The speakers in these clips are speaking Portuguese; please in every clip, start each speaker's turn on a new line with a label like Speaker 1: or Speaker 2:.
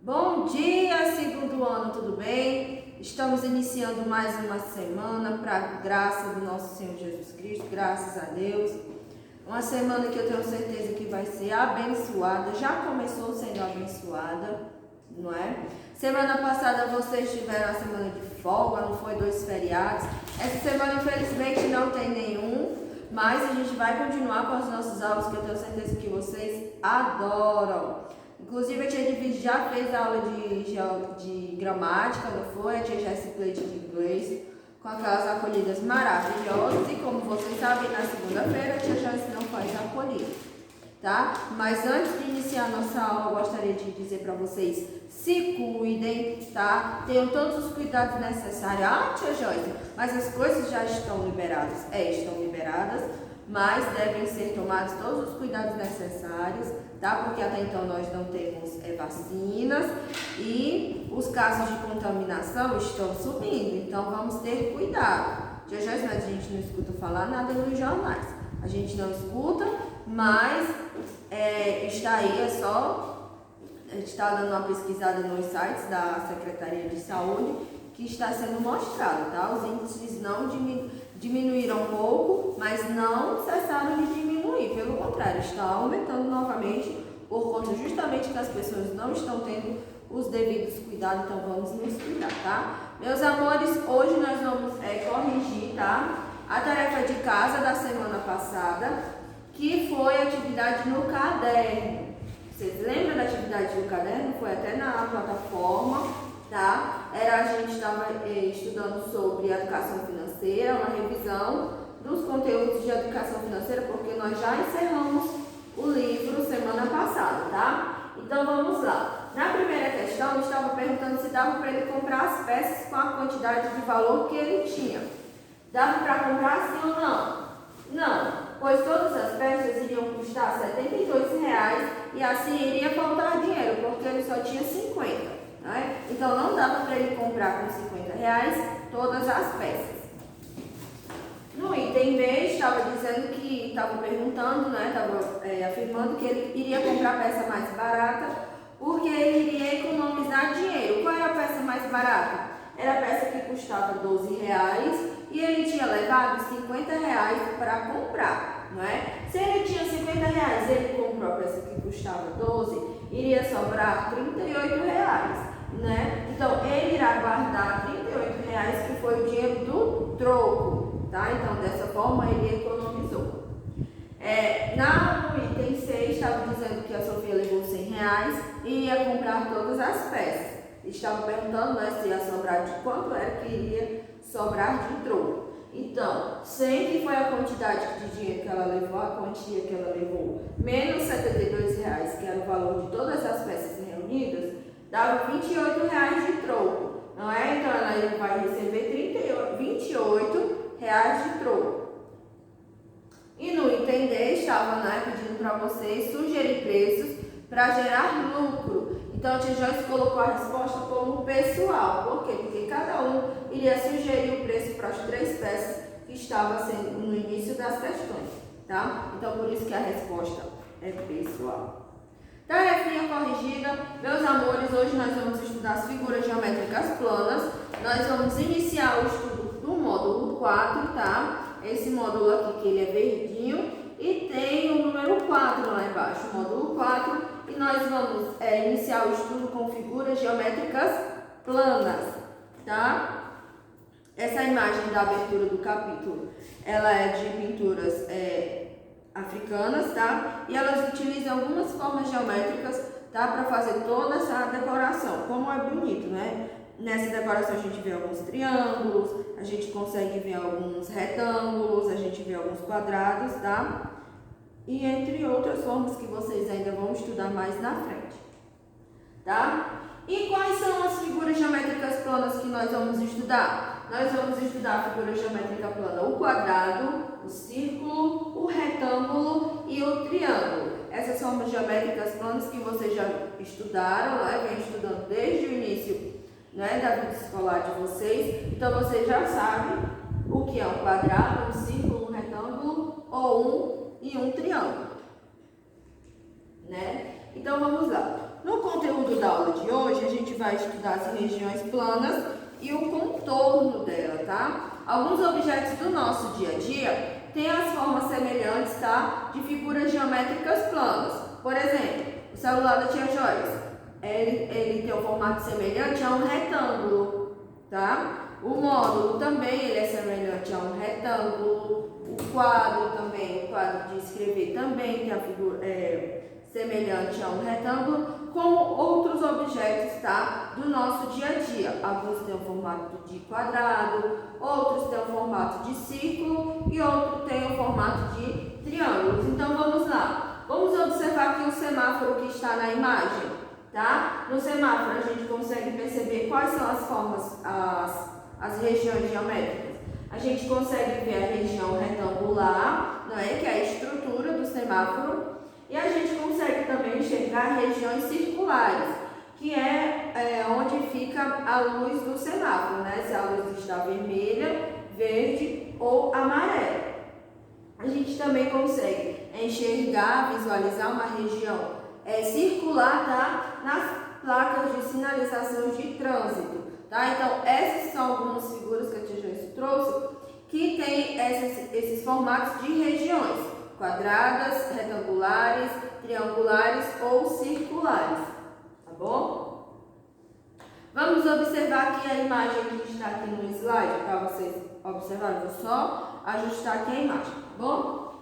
Speaker 1: Bom dia, segundo ano, tudo bem? Estamos iniciando mais uma semana para a graça do nosso Senhor Jesus Cristo, graças a Deus. Uma semana que eu tenho certeza que vai ser abençoada, já começou sendo abençoada, não é? Semana passada vocês tiveram a semana de folga, não foi 2 feriados. Essa semana infelizmente não tem nenhum, mas a gente vai continuar com as nossas aulas que eu tenho certeza que vocês adoram. Inclusive a tia Divide já fez a aula de gramática, não foi? A tia Jéssica Plate de inglês, com aquelas acolhidas maravilhosas. E como vocês sabem, na segunda-feira a tia Jéssica não faz a acolhida, tá? Mas antes de iniciar a nossa aula, eu gostaria de dizer para vocês, se cuidem, tá? Tenham todos os cuidados necessários. Ah, tia Joyce, mas as coisas já estão liberadas. Estão liberadas, mas devem ser tomados todos os cuidados necessários, tá? Porque até então nós não temos vacinas e os casos de contaminação estão subindo, então vamos ter cuidado. Tia Joyce, mas a gente não escuta falar nada nos jornais. A gente não escuta, mas está aí, a gente está dando uma pesquisada nos sites da Secretaria de Saúde que está sendo mostrado, tá? Os índices não diminuíram um pouco, mas não cessaram de diminuir, pelo contrário, está aumentando novamente por conta justamente que as pessoas não estão tendo os devidos cuidados, então vamos nos cuidar, tá? Meus amores, hoje nós vamos corrigir, tá? A tarefa de casa da semana passada, que foi atividade no caderno. Vocês lembram da atividade no caderno? Foi até na plataforma, tá? A gente estava estudando sobre educação financeira, uma revisão dos conteúdos de educação financeira, porque nós já encerramos o livro semana passada, tá? Então vamos lá. Na primeira questão, eu estava perguntando se dava para ele comprar as peças com a quantidade de valor que ele tinha. Dava para comprar sim ou não? Não, pois todas as peças iriam custar R$72 e assim iria faltar dinheiro, porque ele só tinha 50, né? Então não dava para ele comprar com R$50 todas as peças. No item B, estava dizendo que, estava perguntando, né? Estava afirmando que ele iria comprar a peça mais barata, porque ele iria economizar dinheiro. Qual era a peça mais barata? Era a peça que custava R$12 e ele tinha levado R$50 para comprar, não é? Se ele tinha R$50 e ele comprou a peça que custava 12, iria sobrar R$38, né? Então ele irá guardar R$38, que foi o dinheiro do troco, tá? Então dessa forma ele economizou. No item 6 estava dizendo que a Sofia levou R$100 e ia comprar todas as peças. Estava perguntando, né, se ia sobrar de quanto era que iria sobrar de troco. Então, 100 que foi a quantidade de dinheiro que ela levou, a quantia que ela levou, menos R$72, que era o valor de todas as peças reunidas, dava R$28 de troco, não é? Então, ela vai receber R$28 de troco. E no item D, estava, né, pedindo para vocês sugerir preços para gerar lucro. Então, a tia Joyce colocou a resposta como pessoal. Por quê? Porque cada um iria sugerir o preço para as 3 peças que estavam sendo no início das questões, tá? Então, por isso que a resposta é pessoal. Tarefinha corrigida. Meus amores, hoje nós vamos estudar as figuras geométricas planas. Nós vamos iniciar o estudo do módulo 4, tá? Esse módulo aqui, que ele é verdinho, e tem o número 4 lá embaixo, o módulo 4. E nós vamos iniciar o estudo com figuras geométricas planas, tá? Essa imagem da abertura do capítulo, ela é de pinturas africanas, tá? E elas utilizam algumas formas geométricas, tá? Para fazer toda essa decoração. Como é bonito, né? Nessa decoração a gente vê alguns triângulos, a gente consegue ver alguns retângulos, a gente vê alguns quadrados, tá? E entre outras formas que vocês ainda vão estudar mais na frente, tá? E quais são as figuras geométricas planas que nós vamos estudar? Nós vamos estudar a figura geométrica plana, o quadrado, o círculo, o retângulo e o triângulo. Essas formas geométricas planas que vocês já estudaram, né? Vem estudando desde o início, né, da vida escolar de vocês. Então vocês já sabem o que é um quadrado, um círculo, um retângulo ou um triângulo, né? Então vamos lá. No conteúdo da aula de hoje, vai estudar as regiões planas e o contorno dela, tá? Alguns objetos do nosso dia a dia têm as formas semelhantes, tá? De figuras geométricas planas. Por exemplo, o celular da tia Joyce, ele tem um formato semelhante a um retângulo, tá? O módulo também ele é semelhante a um retângulo. O quadro também, o quadro de escrever também tem a figura semelhante a um retângulo, como outros objetos, tá? Do nosso dia a dia. Alguns têm o formato de quadrado, outros têm o formato de círculo e outros têm o formato de triângulos. Então vamos lá. Vamos observar aqui o semáforo que está na imagem, tá? No semáforo a gente consegue perceber quais são as formas, as regiões geométricas. A gente consegue ver a região retangular, não é? Que é a estrutura do semáforo. E a gente consegue também enxergar regiões circulares, que é onde fica a luz do semáforo, né? Se a luz está vermelha, verde ou amarela. A gente também consegue enxergar, visualizar uma região circular, tá? Nas placas de sinalização de trânsito, tá? Então, essas são algumas figuras que a tia Joyce trouxe que tem esses formatos de regiões. Quadradas, retangulares, triangulares ou circulares, tá bom? Vamos observar aqui a imagem que está aqui no slide, para vocês observarem. Vou só ajustar aqui a imagem, tá bom?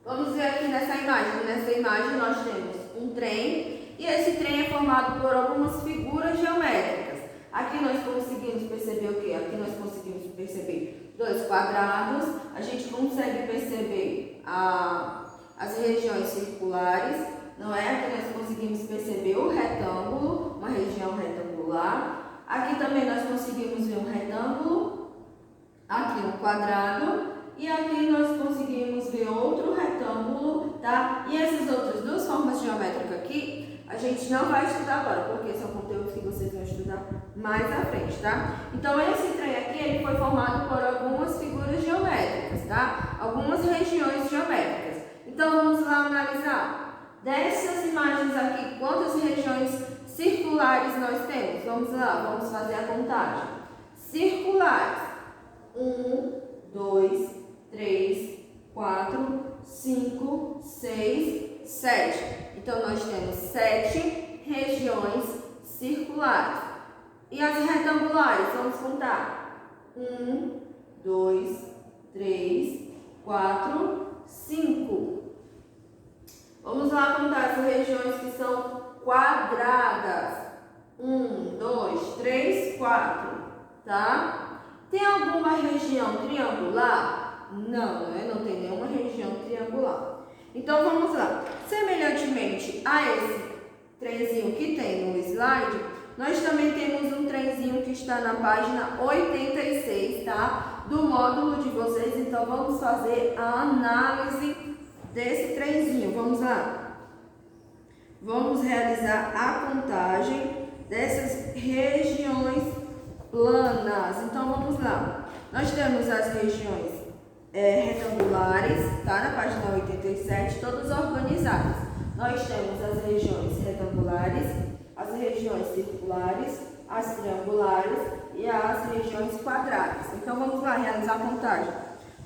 Speaker 1: Vamos ver aqui nessa imagem. Nessa imagem nós temos um trem e esse trem é formado por algumas figuras geométricas. Aqui nós conseguimos perceber o quê? Aqui nós conseguimos perceber dois quadrados, a gente consegue perceber as regiões circulares, não é? Aqui nós conseguimos perceber o retângulo, uma região retangular. Aqui também nós conseguimos ver um retângulo, aqui um quadrado e aqui nós conseguimos ver outro retângulo, tá? E essas outras duas formas geométricas aqui, a gente não vai estudar agora, porque são conteúdos que vocês vão estudar mais à frente, tá? Então, esse trem aqui, ele foi formado por algumas figuras geométricas, tá? Algumas regiões geométricas. Então, vamos lá analisar. Dessas imagens aqui, quantas regiões circulares nós temos? Vamos lá, vamos fazer a contagem. Circulares. 1, 2, 3, 4, 5, 6, 7. Então, nós temos 7 regiões circulares. E as retangulares, vamos contar. 1, 2, 3, 4, 5. Vamos lá contar as regiões que são quadradas. 1, 2, 3, 4. Tá? Tem alguma região triangular? Não, né? Não tem nenhuma região triangular. Então, vamos lá. Semelhantemente a esse trenzinho que tem no slide, nós também temos um trenzinho que está na página 86, tá? Do módulo de vocês. Então, vamos fazer a análise desse trenzinho. Vamos lá. Vamos realizar a contagem dessas regiões planas. Então, vamos lá. Nós temos as regiões retangulares, tá? Na página 87, todas organizadas. Nós temos as regiões retangulares, as regiões circulares, as triangulares e as regiões quadradas. Então, vamos lá realizar a contagem.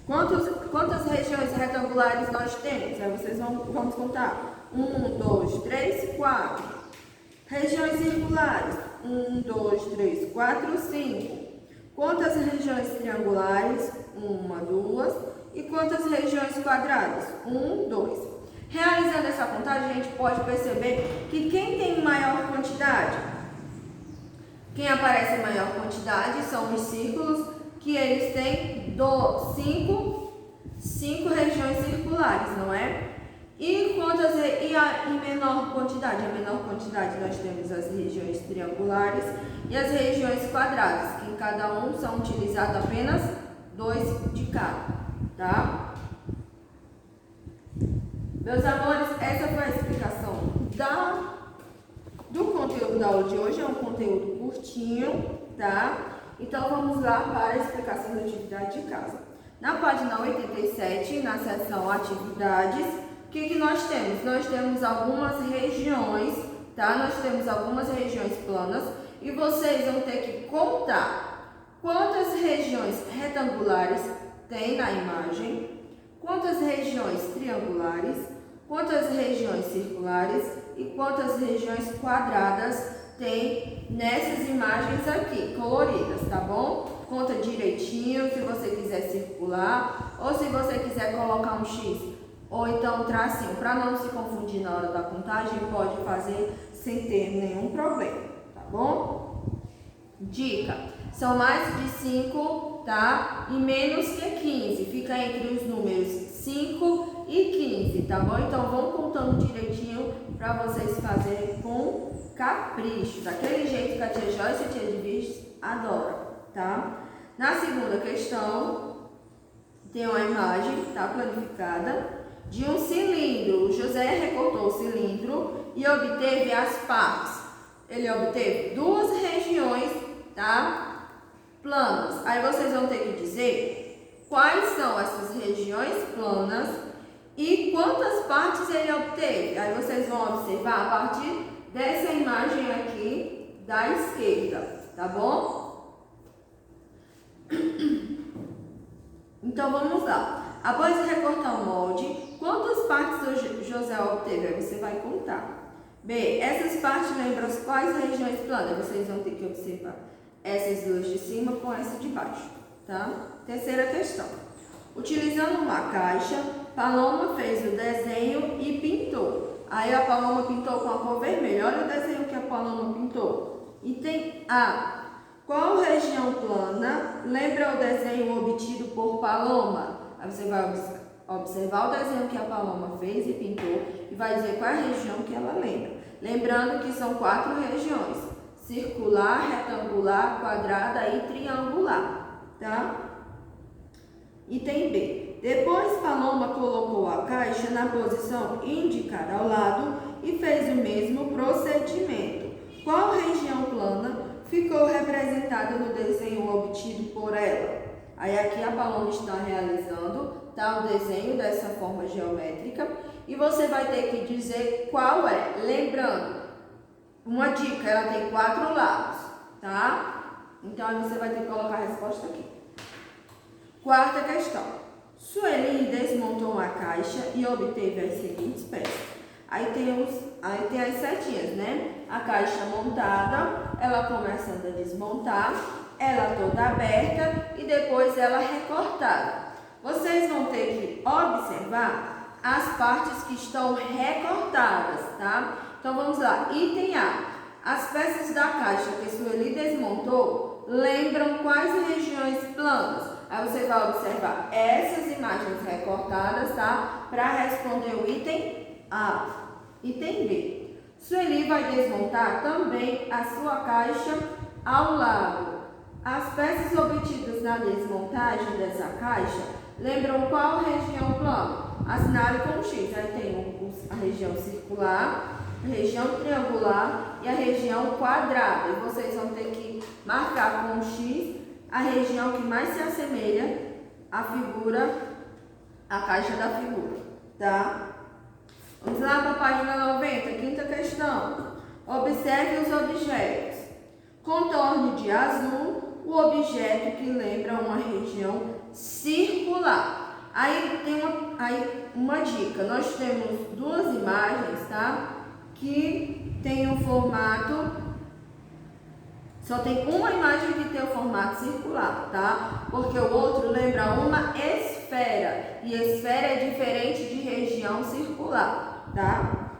Speaker 1: Quantas regiões retangulares nós temos? Aí vocês vamos contar. 1, 2, 3, 4. Regiões circulares. 1, 2, 3, 4, 5. Quantas regiões triangulares? 1, 2. E quantas regiões quadradas? 1, 2. Realizando essa contagem, a gente pode perceber que quem tem maior quantidade? Quem aparece em maior quantidade são os círculos, que eles têm 5 regiões circulares, não é? E em menor quantidade? Em menor quantidade nós temos as regiões triangulares e as regiões quadradas, que em cada um são utilizados apenas 2 de cada, tá? Meus amores, essa foi a explicação do conteúdo da aula de hoje. É um conteúdo curtinho, tá? Então, vamos lá para a explicação da atividade de casa. Na página 87, na seção Atividades, o que nós temos? Nós temos algumas regiões, tá? Nós temos algumas regiões planas e vocês vão ter que contar quantas regiões retangulares tem na imagem, quantas regiões triangulares, quantas regiões circulares e quantas regiões quadradas tem nessas imagens aqui, coloridas, tá bom? Conta direitinho, se você quiser circular ou se você quiser colocar um X ou então um tracinho, para não se confundir na hora da contagem, pode fazer sem ter nenhum problema, tá bom? Dica, são mais de 5, tá? E menos que 15, fica entre os números 5 e 15, tá bom? Então, vão contando direitinho para vocês fazerem com capricho, daquele jeito que a tia Joyce e a tia Edviges adoram, tá? Na segunda questão, tem uma imagem, tá, planificada, de um cilindro. O José recortou o cilindro e obteve as partes. Ele obteve duas regiões, tá, planas. Aí vocês vão ter que dizer quais são essas regiões planas e quantas partes ele obteve. Aí vocês vão observar a partir dessa imagem aqui da esquerda, tá bom? Então vamos lá. Após recortar o molde, quantas partes o José obteve? Aí você vai contar. B. Essas partes lembram quais regiões planas? Vocês vão ter que observar essas duas de cima com essa de baixo, tá? Terceira questão. Utilizando uma caixa, Paloma fez o desenho e pintou. Aí a Paloma pintou com a cor vermelha. Olha o desenho que a Paloma pintou. Item A. Qual região plana lembra o desenho obtido por Paloma? Aí você vai observar o desenho que a Paloma fez e pintou e vai dizer qual é a região que ela lembra. Lembrando que são 4 regiões: circular, retangular, quadrada e triangular, tá? Item B. Depois Paloma colocou a caixa na posição indicada ao lado e fez o mesmo procedimento. Qual região plana ficou representada no desenho obtido por ela? Aí aqui a Paloma está realizando, tá, o desenho dessa forma geométrica e você vai ter que dizer qual é. Lembrando, uma dica, ela tem 4 lados, tá? Então aí você vai ter que colocar a resposta aqui. Quarta questão. Sueli desmontou a caixa e obteve as seguintes peças. Aí tem as setinhas, né? A caixa montada, ela começando a desmontar, ela toda aberta e depois ela recortada. Vocês vão ter que observar as partes que estão recortadas, tá? Então vamos lá. Item A. As peças da caixa que Sueli desmontou lembram quais regiões planas? Aí você vai observar essas imagens recortadas, tá? Para responder o item A. Item B. Sueli vai desmontar também a sua caixa ao lado. As peças obtidas na desmontagem dessa caixa lembram qual região plana? Assinale com X. Aí tem a região circular, a região triangular e a região quadrada. E vocês vão ter que marcar com X a região que mais se assemelha à figura, à caixa da figura, tá? Vamos lá para a página 90, quinta questão. Observe os objetos. Contorne de azul o objeto que lembra uma região circular. Aí tem uma dica. Nós temos duas imagens, tá? Que tem um formato... Só tem uma imagem que tem o formato circular, tá? Porque o outro lembra uma esfera. E esfera é diferente de região circular, tá?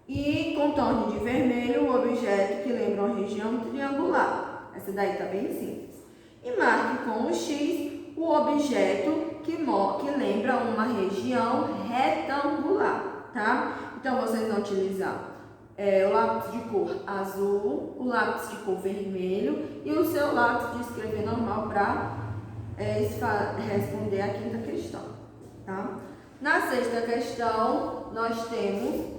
Speaker 1: E contorne de vermelho o objeto que lembra uma região triangular. Essa daí tá bem simples. E marque com o X o objeto que lembra uma região retangular, tá? Então, vocês vão utilizar o lápis de cor azul, o lápis de cor vermelho e o seu lápis de escrever normal para responder a quinta questão, tá? Na sexta questão, nós temos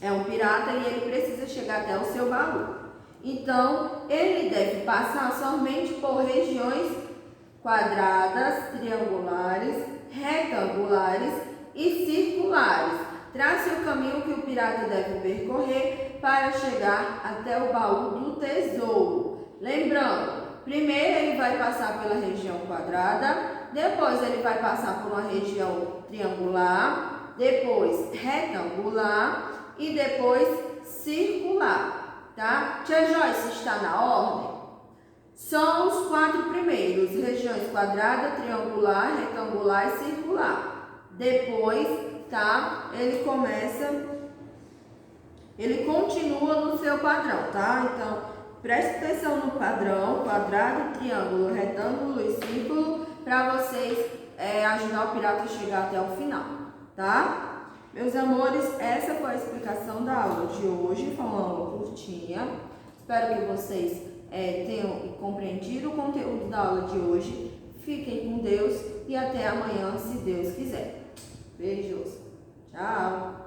Speaker 1: um pirata e ele precisa chegar até o seu baú. Então, ele deve passar somente por regiões quadradas, triangulares, retangulares e circulares. Trace o caminho que o pirata deve percorrer para chegar até o baú do tesouro. Lembrando, primeiro ele vai passar pela região quadrada, depois ele vai passar por uma região triangular, depois retangular e depois circular, tá? Tia Joyce, está na ordem? São os 4 primeiros, regiões quadrada, triangular, retangular e circular. Depois, tá? Ele continua no seu padrão, tá? Então, preste atenção no padrão, quadrado, triângulo, retângulo e círculo, para vocês ajudar o pirata a chegar até o final, tá? Meus amores, essa foi a explicação da aula de hoje, foi uma aula curtinha. Espero que vocês tenham compreendido o conteúdo da aula de hoje. Fiquem com Deus e até amanhã, se Deus quiser. Beijos. Tchau.